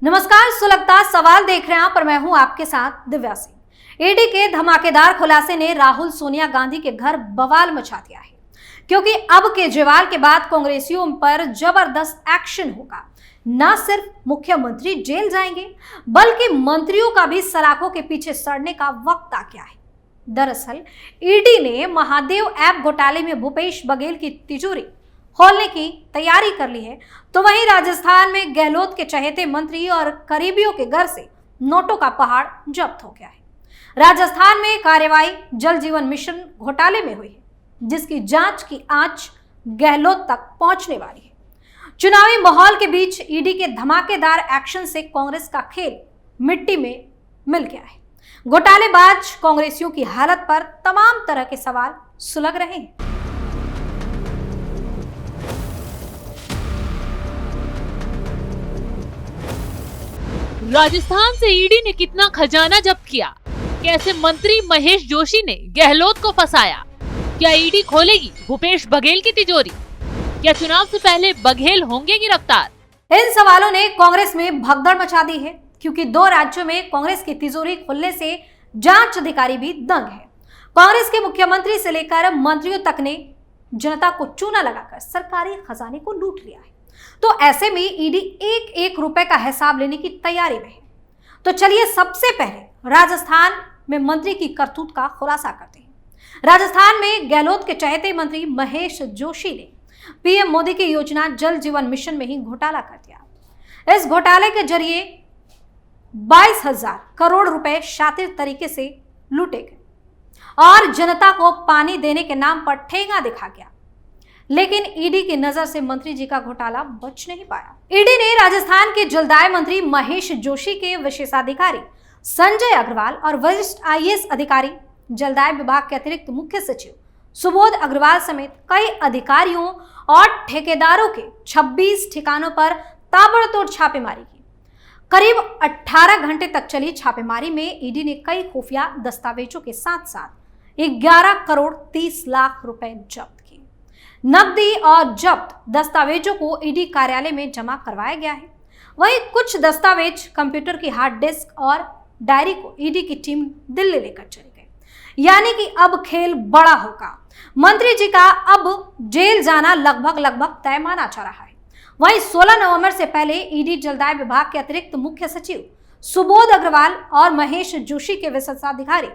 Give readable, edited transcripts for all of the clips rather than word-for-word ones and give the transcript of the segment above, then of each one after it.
नमस्कार, सुलगता सवाल देख रहे हैं पर मैं हूं आपके साथ दिव्या सिंह। ईडी के धमाकेदार खुलासे ने राहुल सोनिया गांधी के घर बवाल मचा दिया है, क्योंकि अब केजरीवाल के बाद कांग्रेसियों पर जबरदस्त एक्शन होगा। न सिर्फ मुख्यमंत्री जेल जाएंगे, बल्कि मंत्रियों का भी सलाखों के पीछे सड़ने का वक्त आ गया है। दरअसल ईडी ने महादेव ऐप घोटाले में भूपेश बघेल की तिजोरी खोलने की तैयारी कर ली है, तो वहीं राजस्थान में गहलोत के चहेते मंत्री और करीबियों के घर से नोटों का पहाड़ जब्त हो गया है। राजस्थान में कार्रवाई जल जीवन मिशन घोटाले में हुई है, जिसकी जांच की आंच गहलोत तक पहुंचने वाली है। चुनावी माहौल के बीच ईडी के धमाकेदार एक्शन से कांग्रेस का खेल मिट्टी में मिल गया है। घोटालेबाज कांग्रेसियों की हालत पर तमाम तरह के सवाल सुलग रहे हैं। राजस्थान से ईडी ने कितना खजाना जब्त किया? कैसे मंत्री महेश जोशी ने गहलोत को फंसाया? क्या ईडी खोलेगी भूपेश बघेल की तिजोरी? क्या चुनाव से पहले बघेल होंगे गिरफ्तार? इन सवालों ने कांग्रेस में भगदड़ मचा दी है, क्योंकि 2 राज्यों में कांग्रेस की तिजोरी खुलने से जांच अधिकारी भी दंग है। कांग्रेस के मुख्यमंत्री से लेकर मंत्रियों तक ने जनता को चूना लगाकर सरकारी खजाने को लूट लिया है। तो ऐसे में ईडी एक एक रुपए का हिसाब लेने की तैयारी में है। तो चलिए सबसे पहले राजस्थान में मंत्री की करतूत का खुलासा करते हैं। राजस्थान में गहलोत के चहेते मंत्री महेश जोशी ने पीएम मोदी की योजना जल जीवन मिशन में ही घोटाला कर दिया। इस घोटाले के जरिए 22,000 करोड़ रुपए शातिर तरीके से लूटे गए और जनता को पानी देने के नाम पर ठेंगा दिखा गया। लेकिन ईडी की नजर से मंत्री जी का घोटाला बच नहीं पाया। ईडी ने राजस्थान के जलदाय मंत्री महेश जोशी के विशेषाधिकारी संजय अग्रवाल और वरिष्ठ आईएएस अधिकारी जलदाय विभाग के अतिरिक्त मुख्य सचिव सुबोध अग्रवाल समेत कई अधिकारियों और ठेकेदारों के 26 ठिकानों पर ताबड़तोड़ छापेमारी की। करीब 18 घंटे तक चली छापेमारी में ईडी ने कई खुफिया दस्तावेजों के साथ साथ 11 करोड़ 30 लाख रुपए जब्त किए। नकदी और जब्त दस्तावेजों को ईडी कार्यालय में जमा करवाया गया है। वहीं कुछ दस्तावेज, कंप्यूटर की हार्ड डिस्क और डायरी को ईडी की टीम दिल्ली लेकर चली गई। यानी कि अब खेल बड़ा होगा। मंत्री जी का अब जेल जाना लगभग तय माना जा रहा है। वहीं 16 नवंबर से पहले ईडी जलदाय विभाग के अतिरिक्त मुख्य सचिव सुबोध अग्रवाल और महेश जोशी के विशेषाधिकारी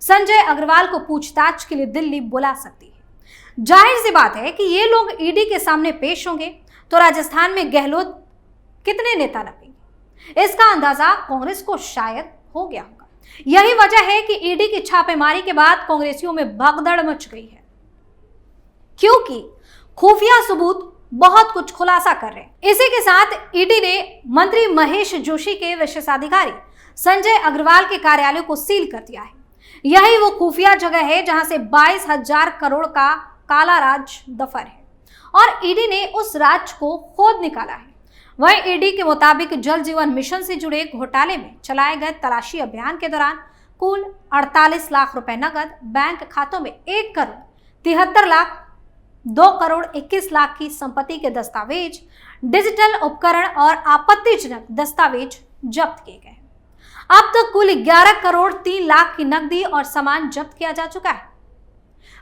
संजय अग्रवाल को पूछताछ के लिए दिल्ली बुला सकती है। जाहिर सी बात है कि ये लोग ईडी के सामने पेश होंगे तो राजस्थान में गहलोत कितने नेता नपेंगे, इसका अंदाजा कांग्रेस को शायद हो गया होगा। यही वजह है कि ईडी की छापेमारी के बाद कांग्रेसियों में भगदड़ मच गई है, क्योंकि खुफिया सबूत बहुत कुछ खुलासा कर रहे हैं। इसी के साथ ईडी ने मंत्री महेश जोशी के विशेषाधिकारी संजय अग्रवाल के कार्यालय को सील कर दिया है। यही वो खुफिया जगह है जहां से 22,000 करोड़ का काला राज दफर है और ईडी ने उस राज को खोद निकाला है। वहीं ईडी के मुताबिक जल जीवन मिशन से जुड़े घोटाले में चलाए गए तलाशी अभियान के दौरान कुल 48 लाख रुपए नकद, बैंक खातों में 1 करोड़ 73 लाख, 2 करोड़ 21 लाख की संपत्ति के दस्तावेज, डिजिटल उपकरण और आपत्तिजनक दस्तावेज जब्त किए गए। अब तक कुल 11 करोड़ 3 लाख की नकदी और सामान जब्त किया जा चुका है।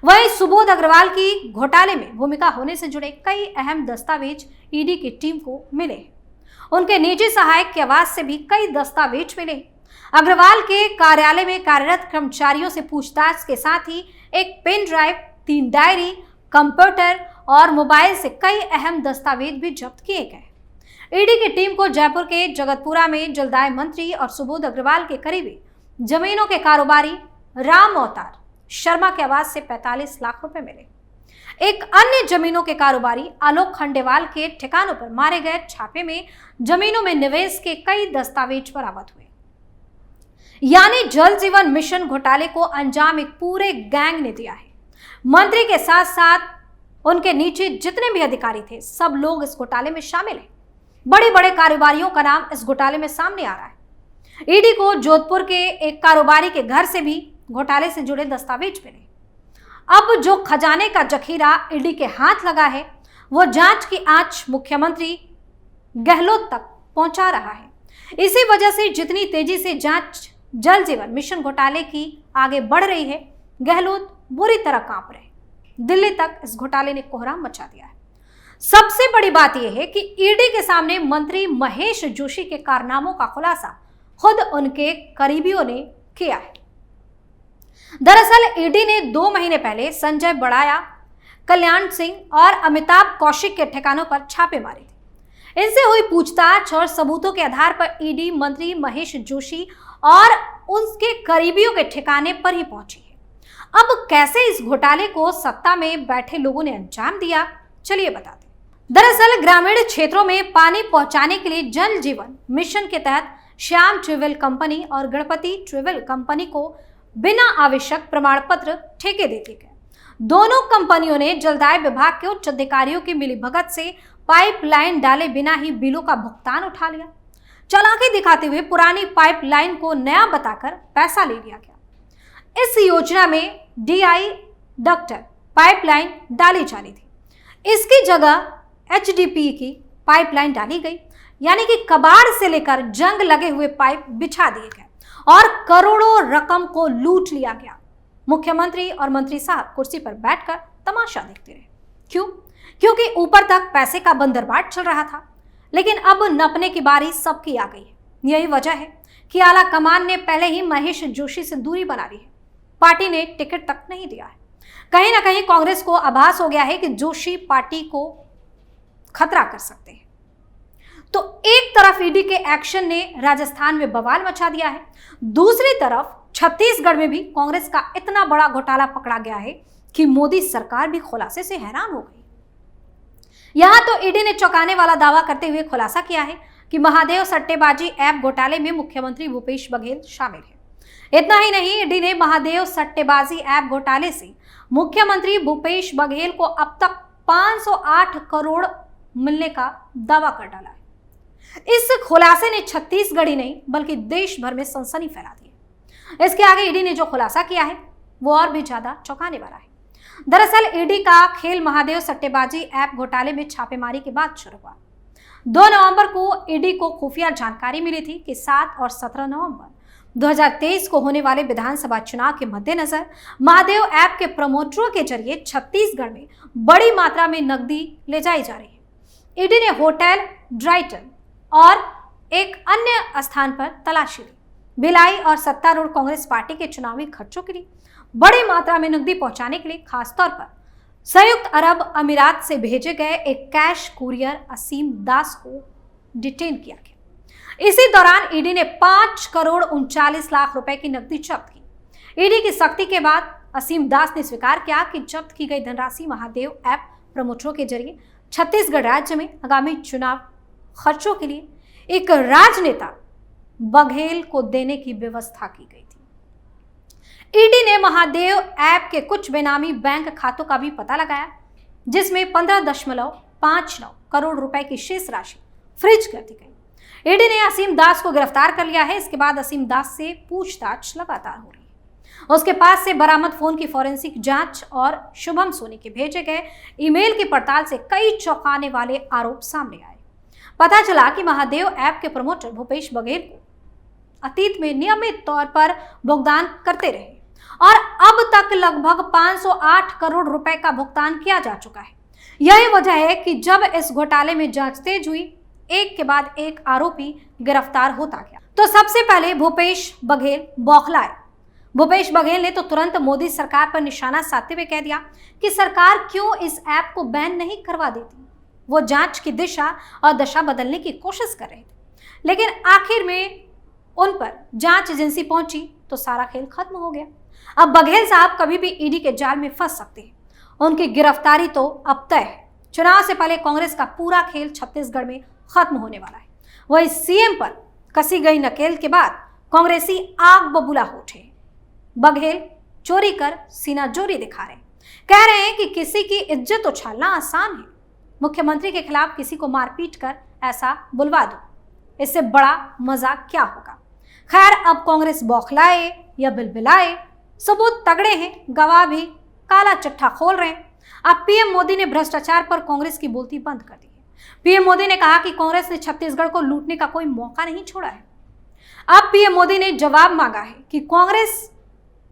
वहीं सुबोध अग्रवाल की घोटाले में भूमिका होने से जुड़े कई अहम दस्तावेज ईडी की टीम को मिले। उनके निजी सहायक की आवाज से भी कई दस्तावेज मिले। अग्रवाल के कार्यालय में कार्यरत कर्मचारियों से पूछताछ के साथ ही एक पेन ड्राइव, 3 डायरी, कंप्यूटर और मोबाइल से कई अहम दस्तावेज भी जब्त किए गए। ईडी की टीम को जयपुर के जगतपुरा में जलदाय मंत्री और सुबोध अग्रवाल के करीबी जमीनों के कारोबारी राम अवतार शर्मा के आवाज से 45 लाख रुपए मिले। एक अन्य जमीनों के कारोबारी आलोक खंडेवाल के ठिकानों पर मारे गए छापे में जमीनों में निवेश के कई दस्तावेज बरामद हुए। यानी जल जीवन मिशन घोटाले को अंजाम एक पूरे गैंग ने दिया है। मंत्री के साथ साथ उनके नीचे जितने भी अधिकारी थे, सब लोग इस घोटाले में शामिल हैं। बड़े बड़े कारोबारियों का नाम इस घोटाले में सामने आ रहा है। ईडी को जोधपुर के एक कारोबारी के घर से भी घोटाले से जुड़े दस्तावेज मिले। अब जो खजाने का जखीरा ईडी के हाथ लगा है, वो जांच की आंच मुख्यमंत्री गहलोत तक पहुंचा रहा है। इसी वजह से जितनी तेजी से जांच जल जीवन मिशन घोटाले की आगे बढ़ रही है, गहलोत बुरी तरह कांप रहे। दिल्ली तक इस घोटाले ने कोहराम मचा दिया है। सबसे बड़ी बात यह है कि ईडी के सामने मंत्री महेश जोशी के कारनामों का खुलासा खुद उनके करीबियों ने किया है। दरअसल ईडी ने 2 महीने पहले संजय बड़ाया, कल्याण सिंह और अमिताभ कौशिक के ठिकानों पर छापे मारे थे। इनसे हुई पूछताछ और सबूतों के आधार पर ईडी मंत्री महेश जोशी और उसके करीबियों के ठिकाने पर ही पहुंची है। अब कैसे इस घोटाले को सत्ता में बैठे लोगों ने अंजाम दिया, चलिए बताते। दरअसल ग्रामीण क्षेत्रों में पानी पहुंचाने के लिए जल जीवन मिशन के तहत श्याम ट्रेवल कंपनी और गणपति ट्रेवल कंपनी को बिना आवश्यक प्रमाण पत्र ठेके दे दिए गए। दोनों कंपनियों ने जलदाय विभाग के उच्च अधिकारियों की मिलीभगत से पाइपलाइन डाले बिना ही बिलों का भुगतान उठा लिया। चालाकी दिखाते हुए पुरानी पाइपलाइन को नया बताकर पैसा ले लिया गया। इस योजना में डीआई डक्टर पाइपलाइन डाली जानी थी, इसकी जगह एचडीपी की पाइपलाइन डाली गई, यानी कि कबाड़ से लेकर जंग लगे हुए पाइप बिछा दिए गए और करोड़ों रकम को लूट लिया गया। मुख्यमंत्री और मंत्री साहब कुर्सी पर बैठकर तमाशा देखते रहे। क्यों? क्योंकि ऊपर तक पैसे का बंदरबाट चल रहा था, लेकिन अब नपने की बारी सबकी आ गई है। यही वजह है कि आला कमान ने पहले ही महेश जोशी से दूरी बना ली है। पार्टी ने टिकट तक नहीं दिया है। कहीं ना कहीं कांग्रेस को आभास हो गया है कि जोशी पार्टी को खतरा कर सकते हैं। तो एक तरफ ईडी के एक्शन ने राजस्थान में बवाल मचा दिया है, दूसरी तरफ छत्तीसगढ़ में भी कांग्रेस का इतना बड़ा घोटाला पकड़ा गया है कि मोदी सरकार भी खुलासे से हैरान हो गई। यहां तो ईडी ने चौंकाने वाला दावा करते हुए खुलासा किया है कि महादेव सट्टेबाजी ऐप घोटाले में मुख्यमंत्री भूपेश बघेल शामिल है। इतना ही नहीं, ईडी ने महादेव सट्टेबाजी ऐप घोटाले से मुख्यमंत्री भूपेश बघेल को अब तक 508 करोड़ मिलने का दावा कर डाला है। इस खुलासे ने छत्तीसगढ़ ही नहीं बल्कि देश भर में सनसनी फैला दी है। इसके आगे ईडी ने जो खुलासा किया है वो और भी ज्यादा चौंकाने वाला है। दरअसल ईडी का खेल महादेव सट्टेबाजी ऐप घोटाले में छापेमारी के बाद शुरू हुआ। 2 नवंबर को ईडी को खुफिया जानकारी मिली थी कि 7 और 17 नवंबर 2023 को होने वाले विधानसभा चुनाव के मद्देनजर महादेव ऐप के प्रमोटरों के जरिए छत्तीसगढ़ में बड़ी मात्रा में नकदी ले जाई जा रही है। ईडी ने होटल ड्राइटन और एक अन्य स्थान पर तलाशी ली। भिलाई और सत्तारूढ़ कांग्रेस पार्टी के चुनावी खर्चों के लिए बड़ी मात्रा में नकदी पहुंचाने के लिए खासतौर पर संयुक्त अरब अमीरात से भेजे गए एक कैश कुरियर असीम दास को डिटेन किया गया। इसी दौरान ईडी ने 5 करोड़ 39 लाख रुपए की नकदी जब्त की। ईडी की सख्ती के बाद असीम दास ने स्वीकार किया कि जब्त की गई धनराशि महादेव ऐप प्रमोटरों के जरिए छत्तीसगढ़ राज्य में आगामी चुनाव खर्चों के लिए एक राजनेता बघेल को देने की व्यवस्था की गई थी। ईडी ने महादेव ऐप के कुछ बेनामी बैंक खातों का भी पता लगाया, जिसमें 15.59 करोड़ रुपए की शेष राशि फ्रीज कर दी गई। ईडी ने असीम दास को गिरफ्तार कर लिया है। इसके बाद असीम दास से पूछताछ लगातार हो रही है। उसके पास से बरामद फोन की फॉरेंसिक जांच और शुभम सोनी के भेजे गए ईमेल की पड़ताल से कई चौंकाने वाले आरोप सामने आए। पता चला कि महादेव ऐप के प्रमोटर भूपेश बघेल को अतीत में नियमित तौर पर भुगतान करते रहे और अब तक लगभग 508 करोड़ रुपए का भुगतान किया जा चुका है। यही वजह है कि जब इस घोटाले में जांच तेज हुई, एक के बाद एक आरोपी गिरफ्तार होता गया। तो सबसे पहले भूपेश बघेल बौखलाए। भूपेश बघेल ने तो तुरंत मोदी सरकार पर निशाना साधते हुए कह दिया कि सरकार क्यों इस ऐप को बैन नहीं करवा देती। वो जांच की दिशा और दशा बदलने की कोशिश कर रहे थे, लेकिन आखिर में उन पर जांच एजेंसी पहुंची तो सारा खेल खत्म हो गया। अब बघेल साहब कभी भी ईडी के जाल में फंस सकते हैं। उनकी गिरफ्तारी तो अब तय है। चुनाव से पहले कांग्रेस का पूरा खेल छत्तीसगढ़ में खत्म होने वाला है। वही सीएम पर कसी गई नकेल के बाद कांग्रेसी आग बबूला हो उठे। बघेल चोरी कर सीना जोरी दिखा रहे, कह रहे हैं कि किसी की इज्जत उछालना आसान है। मुख्यमंत्री के खिलाफ किसी को मारपीट कर ऐसा बुलवा दो, इससे बड़ा मजाक क्या होगा। खैर, अब कांग्रेस बौखलाए या बिलबिलाए, सबूत तगड़े हैं, गवाह भी काला चिट्ठा खोल रहे हैं। अब पीएम मोदी ने भ्रष्टाचार पर कांग्रेस की बोलती बंद कर दी है। पीएम मोदी ने कहा कि कांग्रेस ने छत्तीसगढ़ को लूटने का कोई मौका नहीं छोड़ा है। अब पीएम मोदी ने जवाब मांगा है कि कांग्रेस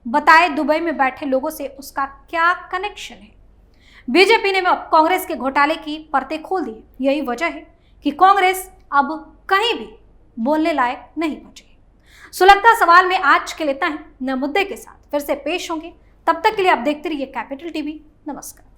बताए दुबई में बैठे लोगों से उसका क्या कनेक्शन है। बीजेपी ने कांग्रेस के घोटाले की परतें खोल दी। यही वजह है कि कांग्रेस अब कहीं भी बोलने लायक नहीं बची। सुलगता सवाल में आज के लिए इतना ही। नए मुद्दे के साथ फिर से पेश होंगे, तब तक के लिए आप देखते रहिए कैपिटल टीवी। नमस्कार।